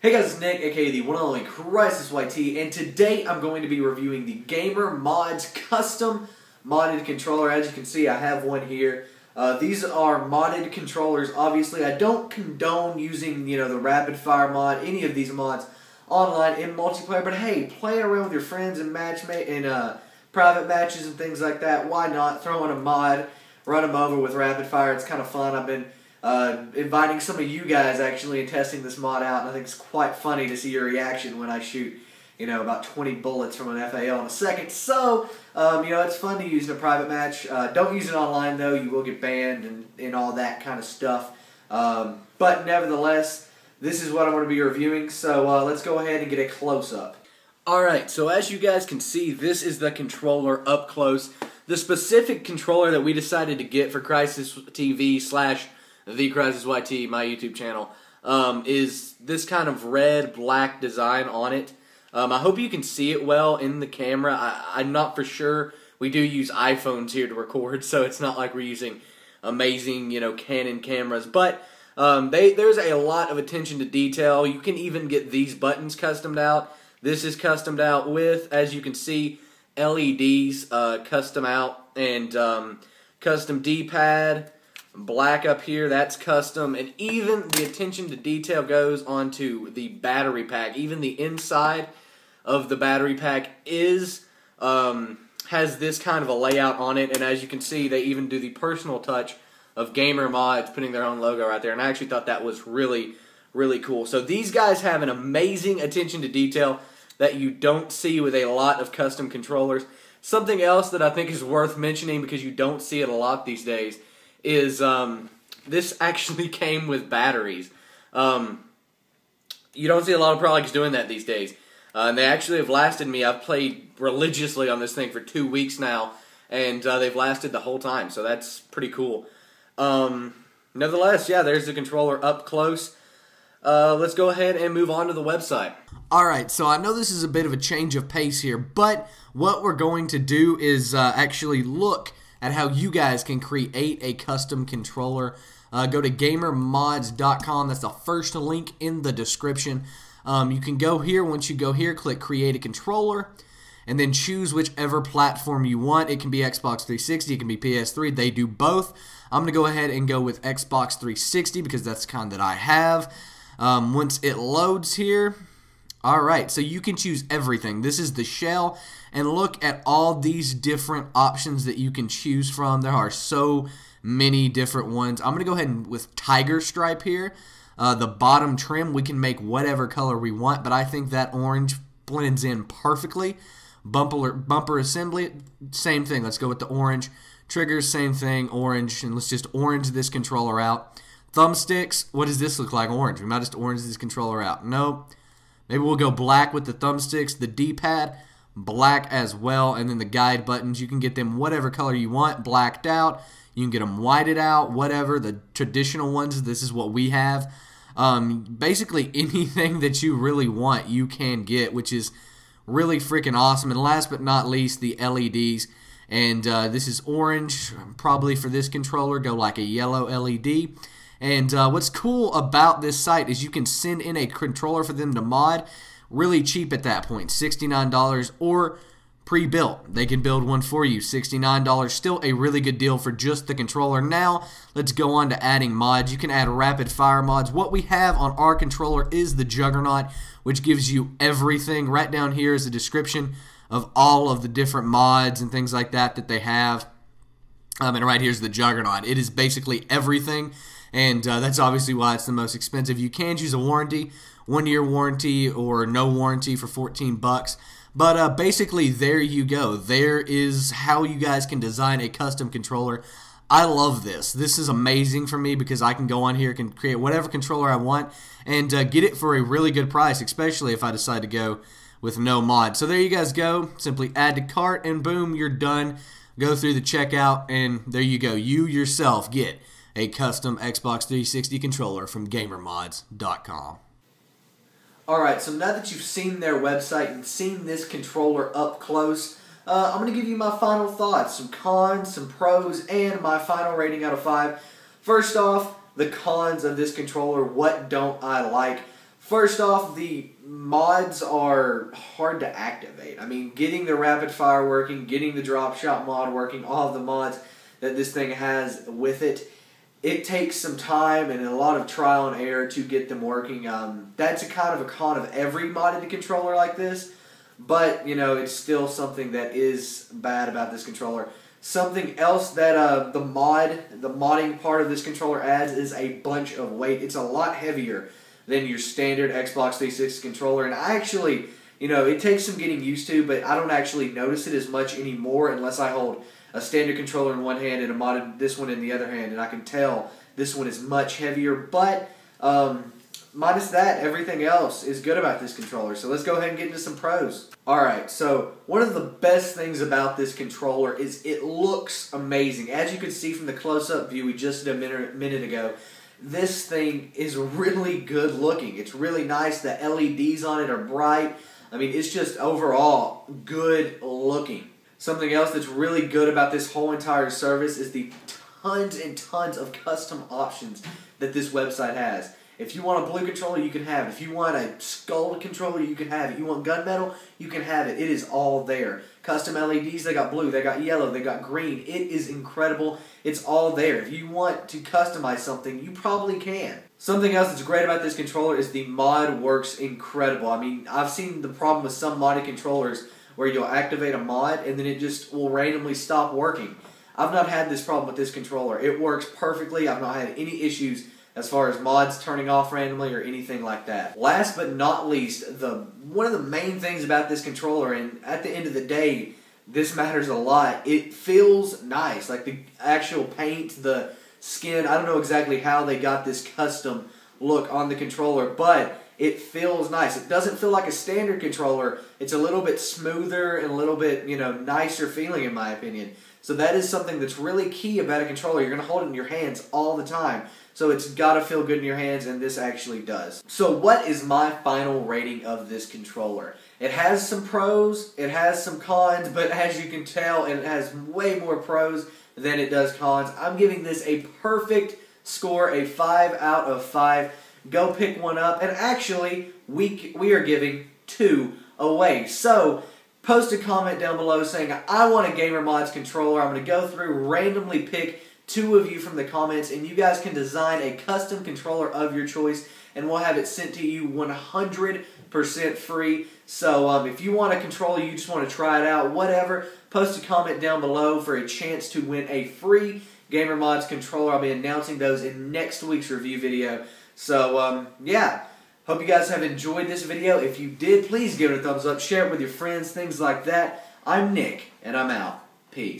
Hey guys, it's Nick, aka the one and only Crisis YT, and today I'm going to be reviewing the GamerModz custom modded controller. As you can see, I have one here. These are modded controllers. Obviously, I don't condone using, the rapid fire mod, any of these mods online in multiplayer. But hey, playing around with your friends and private matches and things like that, why not throw in a mod, run them over with rapid fire? It's kind of fun. I've been inviting some of you guys actually and testing this mod out, and I think it's quite funny to see your reaction when I shoot, about 20 bullets from an FAL in a second. So, it's fun to use in a private match. Don't use it online though; you will get banned and all that kind of stuff. But nevertheless, this is what I'm going to be reviewing. So let's go ahead and get a close up. All right. So as you guys can see, this is the controller up close. The specific controller that we decided to get for Crisis TV / The Crisis YT, my YouTube channel, is this kind of red-black design on it. I hope you can see it well in the camera. I'm not for sure. We do use iPhones here to record, so it's not like we're using amazing, Canon cameras. But there's a lot of attention to detail. You can even get these buttons customed out. This is customed out with, as you can see, LEDs custom out, and custom D-pad. Black up here, that's custom, and even the attention to detail goes onto the battery pack. Even the inside of the battery pack has this kind of a layout on it, and as you can see, they even do the personal touch of GamerModz putting their own logo right there, and I actually thought that was really, really cool. So these guys have an amazing attention to detail that you don't see with a lot of custom controllers. Something else that I think is worth mentioning, because you don't see it a lot these days, is this actually came with batteries. You don't see a lot of products doing that these days. And they actually have lasted me. I've played religiously on this thing for 2 weeks now, and they've lasted the whole time, so that's pretty cool. Nevertheless, yeah, there's the controller up close. Let's go ahead and move on to the website. Alright, so I know this is a bit of a change of pace here, but what we're going to do is actually look at how you guys can create a custom controller. Go to GamerModz.com. That's the first link in the description. You can go here. Once you go here, click Create a Controller, and then choose whichever platform you want. It can be Xbox 360. It can be PS3. They do both. I'm going to go ahead and go with Xbox 360 because that's the kind that I have. Once it loads here, alright, so you can choose everything. This is the shell, and look at all these different options that you can choose from. There are so many different ones. I'm going to go ahead and with Tiger Stripe here. The bottom trim, we can make whatever color we want, but I think that orange blends in perfectly. Bumper assembly, same thing. Let's go with the orange. Triggers, same thing, orange, and let's just orange this controller out. Thumbsticks, what does this look like? Orange. We might just orange this controller out. Nope. Maybe we'll go black with the thumbsticks. The D-pad, black as well. And then the guide buttons, you can get them whatever color you want, blacked out. You can get them whited out, whatever. The traditional ones, this is what we have. Basically anything that you really want, you can get, which is really freaking awesome. And last but not least, the LEDs. And this is orange. Probably for this controller, go like a yellow LED. And what's cool about this site is you can send in a controller for them to mod really cheap at that point, $69, or pre-built. They can build one for you, $69. Still a really good deal for just the controller. Now, let's go on to adding mods. You can add rapid fire mods. What we have on our controller is the Juggernaut, which gives you everything. Right down here is a description of all of the different mods and things like that that they have. And right here's the Juggernaut. It is basically everything. And that's obviously why it's the most expensive. You can choose a warranty, 1-year warranty or no warranty for 14 bucks. But basically, there you go. There is how you guys can design a custom controller. I love this. This is amazing for me because I can go on here, can create whatever controller I want, and get it for a really good price, especially if I decide to go with no mod. So there you guys go. Simply add to cart, and boom, you're done. Go through the checkout, and there you go. You yourself get a custom Xbox 360 controller from GamerModz.com. Alright, so now that you've seen their website and seen this controller up close, I'm going to give you my final thoughts, some cons, some pros, and my final rating out of 5. First off, the cons of this controller, what don't I like? First off, the mods are hard to activate. I mean, getting the rapid fire working, getting the drop shot mod working, all of the mods that this thing has with it, it takes some time and a lot of trial and error to get them working. That's a kind of a con of every modded controller like this, but, you know, it's still something that is bad about this controller. Something else that the modding part of this controller adds is a bunch of weight. It's a lot heavier than your standard Xbox 360 controller, and I actually, you know, it takes some getting used to, but I don't actually notice it as much anymore unless I hold a standard controller in one hand and a modded this one in the other hand, and I can tell this one is much heavier, but minus that, everything else is good about this controller. So let's go ahead and get into some pros. Alright, so one of the best things about this controller is it looks amazing. As you can see from the close-up view we just did a minute ago, this thing is really good looking. It's really nice. The LEDs on it are bright. I mean, it's just overall good looking. Something else that's really good about this whole entire service is the tons and tons of custom options that this website has. If you want a blue controller, you can have it. If you want a skull controller, you can have it. You want gunmetal, you can have it. It is all there. Custom LEDs, they got blue, they got yellow, they got green. It is incredible. It's all there. If you want to customize something, you probably can. Something else that's great about this controller is the mod works incredible. I mean, I've seen the problem with some modded controllers where you'll activate a mod and then it just will randomly stop working. I've not had this problem with this controller. It works perfectly. I've not had any issues as far as mods turning off randomly or anything like that. Last but not least, one of the main things about this controller, and at the end of the day, this matters a lot, it feels nice. Like the actual paint, the skin, I don't know exactly how they got this custom look on the controller, but it feels nice. It doesn't feel like a standard controller. It's a little bit smoother and a little bit, you know, nicer feeling in my opinion. So that is something that's really key about a controller. You're going to hold it in your hands all the time. So it's got to feel good in your hands, and this actually does. So what is my final rating of this controller? It has some pros, it has some cons, but as you can tell, it has way more pros than it does cons. I'm giving this a perfect score, a 5 out of 5. Go pick one up, and actually, we are giving 2 away. So post a comment down below saying, I want a GamerModz controller. I'm going to go through, randomly pick 2 of you from the comments, and you guys can design a custom controller of your choice, and we'll have it sent to you 100% free. So if you want a controller, you just want to try it out, whatever, post a comment down below for a chance to win a free GamerModz controller. I'll be announcing those in next week's review video. So yeah, hope you guys have enjoyed this video. If you did, please give it a thumbs up, share it with your friends, things like that. I'm Nick, and I'm out. Peace.